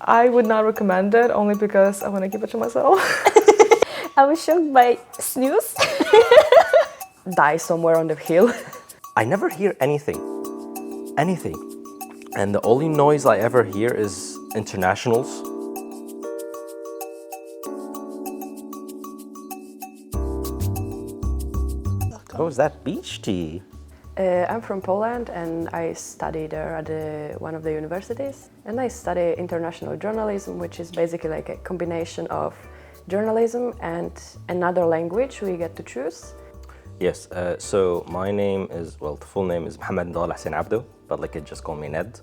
I would not recommend it, only because I want to keep it to myself. I was shocked by SNUS. Die somewhere on the hill. I never hear anything. Anything. And the only noise I ever hear is internationals. Oh, is that beach tea? I'm from Poland and I study there at one of the universities. And I study international journalism, which is basically like a combination of journalism and another language we get to choose. Yes, so my name is, well, the full name is Mohammed Ndal Hussein Abdo, but like it just call me Ned.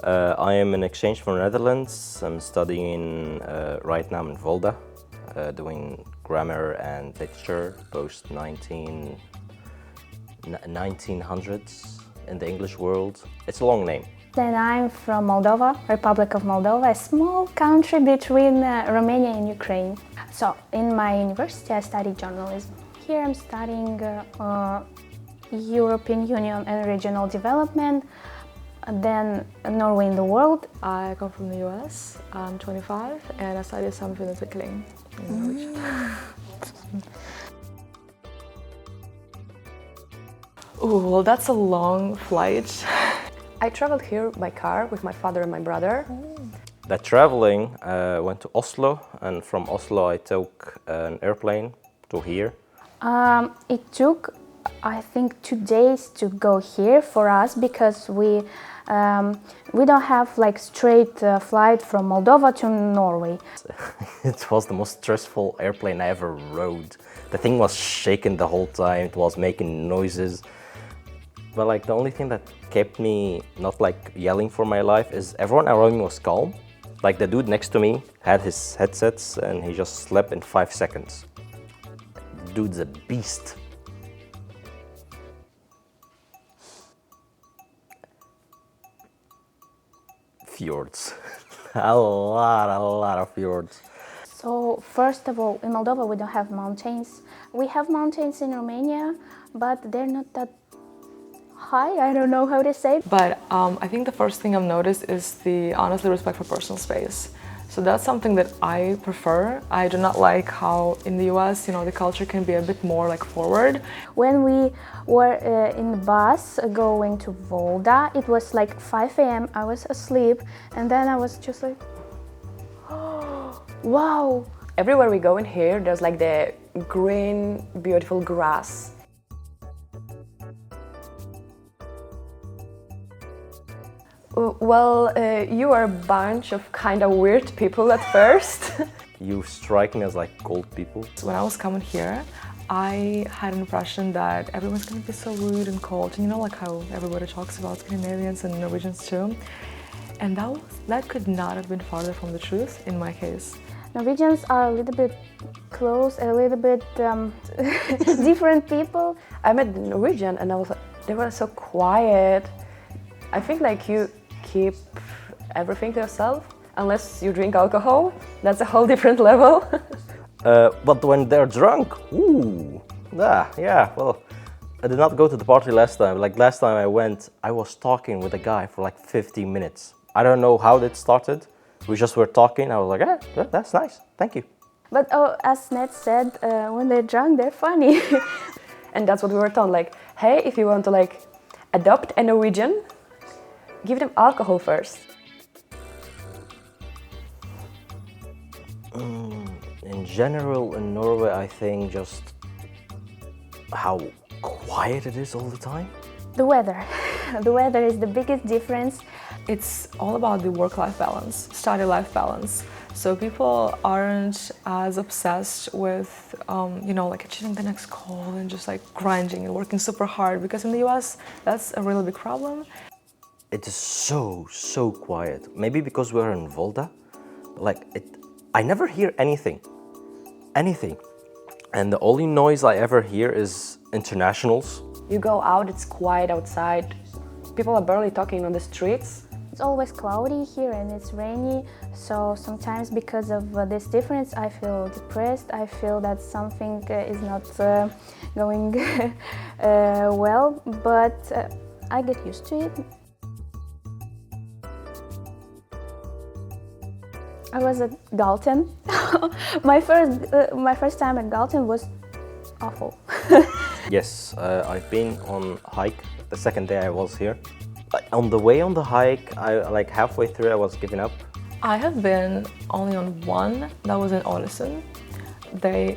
I am in exchange from the Netherlands. I'm studying right now in Volda, doing grammar and literature post 1900s in the English world. It's a long name. Then I'm from Moldova, Republic of Moldova, a small country between Romania and Ukraine. So in my university I study journalism. Here I'm studying European Union and regional development, then Norway in the world. I come from the US, I'm 25, and I study samla in Norwegian. Ooh, well, that's a long flight. I traveled here by car with my father and my brother. That traveling, went to Oslo, and from Oslo I took an airplane to here. It took, I think, 2 days to go here for us because we don't have like straight flight from Moldova to Norway. It was the most stressful airplane I ever rode. The thing was shaking the whole time, it was making noises. But like the only thing that kept me not like yelling for my life is everyone around me was calm. Like the dude next to me had his headsets and he just slept in 5 seconds. Dude's a beast. Fjords. a lot of fjords. So first of all, in Moldova we don't have mountains. We have mountains in Romania, but they're not that high, I don't know how to say it. But I think the first thing I've noticed is the honestly respect for personal space. So that's something that I prefer. I do not like how in the US, the culture can be a bit more like forward. When we were in the bus going to Volda, it was like 5 a.m. I was asleep and then I was just like, oh, wow. Everywhere we go in here, there's like the green, beautiful grass. Well, you are a bunch of kind of weird people at first. You strike me as like cold people. When I was coming here, I had an impression that everyone's gonna be so rude and cold. And like how everybody talks about Scandinavians and Norwegians too. And that could not have been farther from the truth in my case. Norwegians are a little bit close, a little bit different people. I met Norwegian and they were so quiet. I think like you keep everything to yourself unless you drink alcohol. That's a whole different level. But when they're drunk, ooh, yeah, well, I did not go to the party last time. Like last time I went, I was talking with a guy for like 15 minutes. I don't know how that started. We just were talking. I was like, that's nice, thank you. But as Ned said, when they're drunk, they're funny. And that's what we were told, like, hey, if you want to like adopt a Norwegian, give them alcohol first. In general, in Norway, I think just how quiet it is all the time. The weather. The weather is the biggest difference. It's all about the work-life balance, study-life balance. So people aren't as obsessed with, like achieving the next goal and just like grinding and working super hard. Because in the US, that's a really big problem. It is so quiet. Maybe because we're in Volda, I never hear anything. And the only noise I ever hear is internationals. You go out, it's quiet outside. People are barely talking on the streets. It's always cloudy here and it's rainy, so sometimes because of this difference I feel depressed. I feel that something is not going well, but I get used to it. I was at Galten. My first time at Galten was awful. Yes, I've been on hike the second day I was here. On the way on the hike, like halfway through I was giving up. I have been only on one, that was in Ålesund. They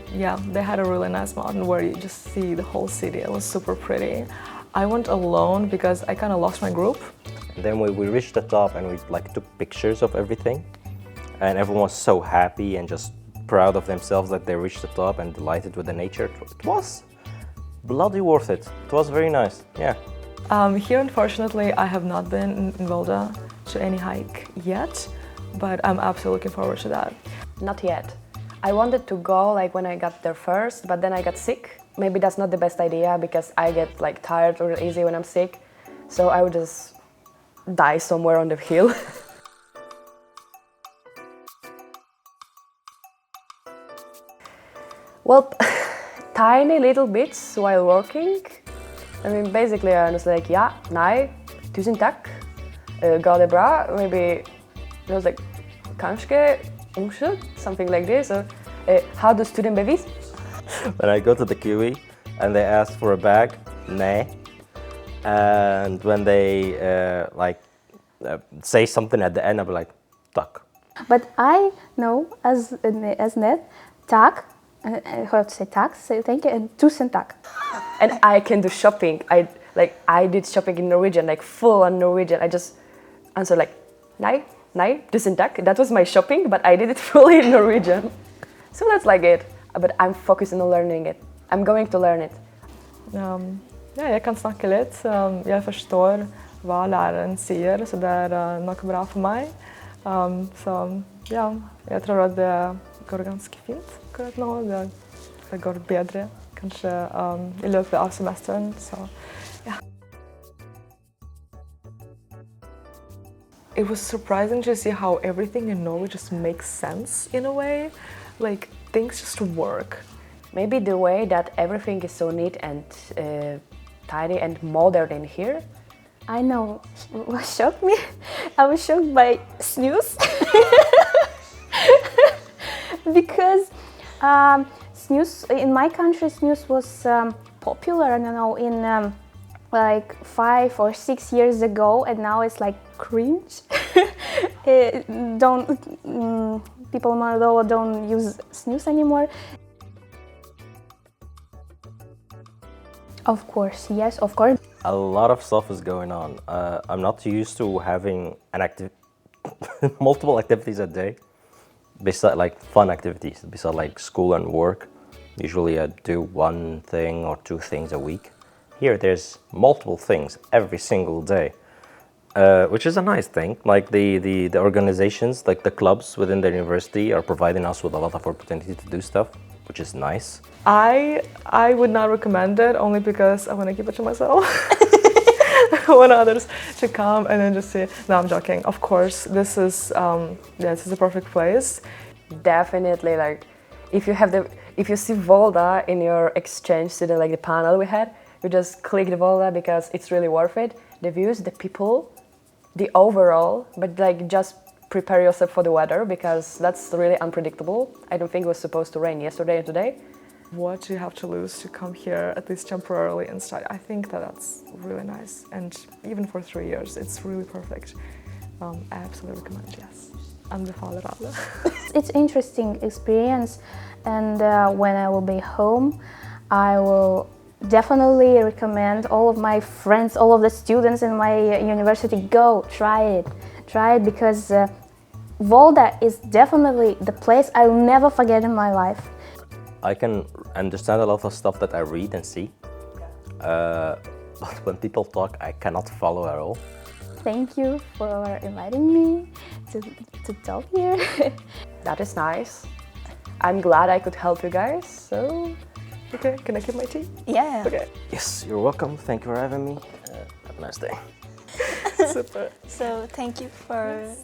had a really nice mountain where you just see the whole city. It was super pretty. I went alone because I kind of lost my group. And then we reached the top and we like took pictures of everything. And everyone was so happy and just proud of themselves that they reached the top and delighted with the nature. It was bloody worth it. It was very nice, yeah. Here, unfortunately, I have not been in Volda to any hike yet, but I'm absolutely looking forward to that. Not yet. I wanted to go like when I got there first, but then I got sick. Maybe that's not the best idea because I get like tired real easy when I'm sick. So I would just die somewhere on the hill. Well, tiny little bits while working. I mean, basically I was like, ja, nei, tusen takk, ga det bra, maybe, I was like, kanskje, unnskyld, something like this, or how do studentbevis? When I go to the QE and they ask for a bag, nej. And when they say something at the end, I'll be like, takk. But I know as net, tak, how to say tax, so thank you, and tusen takk. And I can do shopping. I did shopping in Norwegian, like full on Norwegian. I just answered like, nei, tusen takk. That was my shopping, but I did it fully in Norwegian. So that's like it. But I'm focusing on learning it. I'm going to learn it. Ja, jeg kan snakke litt. Jeg forstår hva læreren sier, så det er nok bra for meg. Så ja, jeg tror at det går ganske fint akkurat nå. Det går bedre kanskje i løpet av semesteren, så ja. It was surprising to see how everything in Norway just makes sense in a way. Like, things just work. Maybe the way that everything is so neat and tidy and modern in here. I know what shocked me. I was shocked by SNUS. Because SNUS, in my country, SNUS was popular, I don't know, in like 5 or 6 years ago, and now it's like cringe. People in Moldova don't use SNUS anymore. Of course, yes, of course. A lot of stuff is going on. I'm not used to having multiple activities a day, besides like fun activities, besides like school and work. Usually I do one thing or two things a week. Here there's multiple things every single day, which is a nice thing. Like the organizations, like the clubs within the university are providing us with a lot of opportunity to do stuff, which is nice. I would not recommend it only because I want to keep it to myself. I want others to come and then just say, no, I'm joking. Of course, this is a perfect place. Definitely, like if you see Volda in your exchange student, like the panel we had, you just click the Volda because it's really worth it. The views, the people, the overall, but like just prepare yourself for the weather because that's really unpredictable. I don't think it was supposed to rain yesterday and today. What do you have to lose to come here, at least temporarily, and study? I think that's really nice, and even for 3 years, it's really perfect. I absolutely recommend, yes. Anbefaler alle. It's interesting experience, and when I will be home, I will definitely recommend all of my friends, all of the students in my university, go try it because Volda is definitely the place I'll never forget in my life. I can understand a lot of stuff that I read and see, but when people talk, I cannot follow at all. Thank you for inviting me to talk here. That is nice. I'm glad I could help you guys, so... Okay, can I keep my tea? Yeah. Okay. Yes, you're welcome. Thank you for having me. Have a nice day. Super. So thank you for...